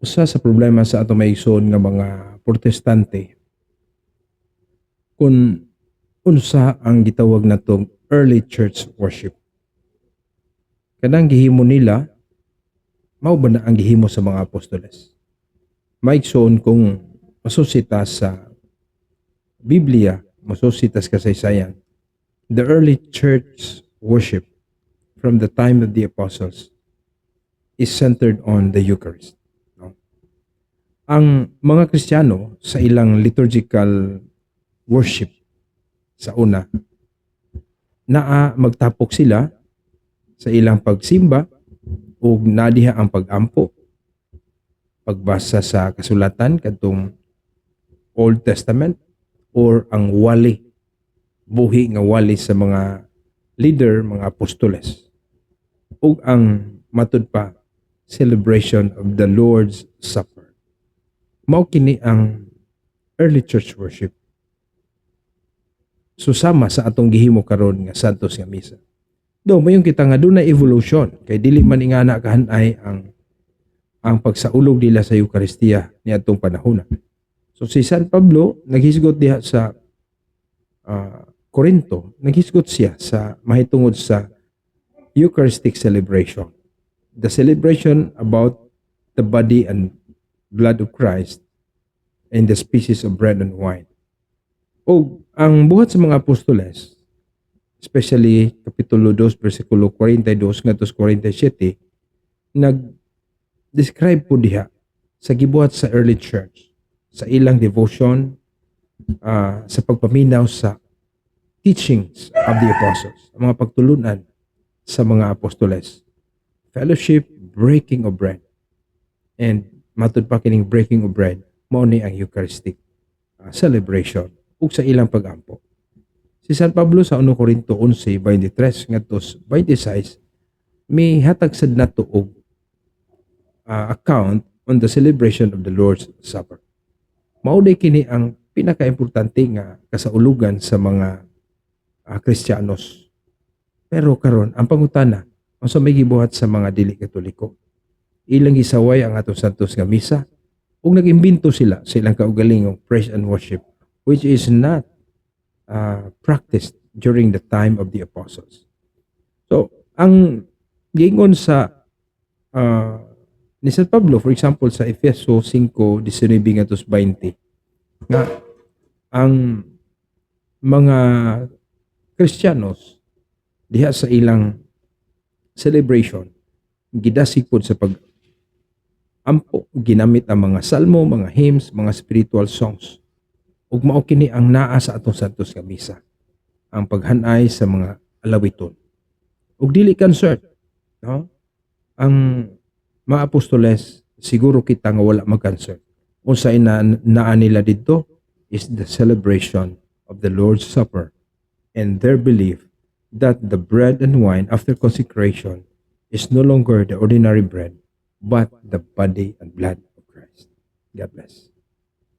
Usa sa problema sa ato maigsoon nga mga protestante kung unsa ang gitawag natong early church worship. Kanang gihimo nila mao ba na ang gihimo sa mga apostoles. Maigsoon kung masusita sa Biblia, masusita sa kasaysayan, the early church worship from the time of the apostles is centered on the Eucharist. No? Ang mga Kristiyano sa ilang liturgical worship sa una, naa magtapok sila sa ilang pagsimba ug nadiha ang pagampo, pagbasa sa kasulatan kadtong Old Testament or ang wali, buhi nga wali sa mga leader, mga apostoles. Ug ang matud pa, celebration of the Lord's Supper. Mao kini ang early church worship. Susama sa atong gihimo karon nga Santos nga Misa. Do mayon kita nga dunay evolution kay dili man ingana kahanay ang pagsaulog nila sa Eucharistia niadtong panahon. So si San Pablo naghisgot diha sa Corinto, naghisgot siya sa mahitungod sa Eucharistic celebration. The celebration about the body and blood of Christ and the species of bread and wine. O ang buhat sa mga apostoles, especially Kapitulo 2, versikulo 42 ngadto 47, nag-describe po diha sa gibuhat sa early church, sa ilang devotion, sa pagpaminaw sa teachings of the apostles, ang mga pagtulunan sa mga apostoles. Fellowship, breaking of bread. And matud pa kining breaking of bread, mao ni ang Eucharistic celebration ug sa ilang pagampo. Si San Pablo sa 1 Corinto 11:23 ngadto 26 may hatag sad nato og account on the celebration of the Lord's Supper. Mao day kini ang pinakaimportante nga kasaulugan sa mga Kristiyanos. Pero karon ang pangutana, unsa may gibuhat sa mga dili Katoliko? Ilang gisaway ang atong Santos nga Misa ug nag-imbento sila sa ilang kaugalingong praise and worship which is not practiced during the time of the apostles. So, ang giingon sa ni San Pablo, for example, sa Efeso 5:19-20, nga ang mga Kristiyanos diha sa ilang celebration, gidasig pod sa pag-ampo, ginamit ang mga salmo, mga hymns, mga spiritual songs. Ug mao kini ang naa sa atong Santos nga Misa, ang paghanay sa mga alawiton. Ug dili concert, no? Ang mga apostoles siguro kita nga wala mag-concert. Unsa naa nila didto is the celebration of the Lord's Supper and their belief that the bread and wine after consecration is no longer the ordinary bread but the body and blood of Christ. God bless.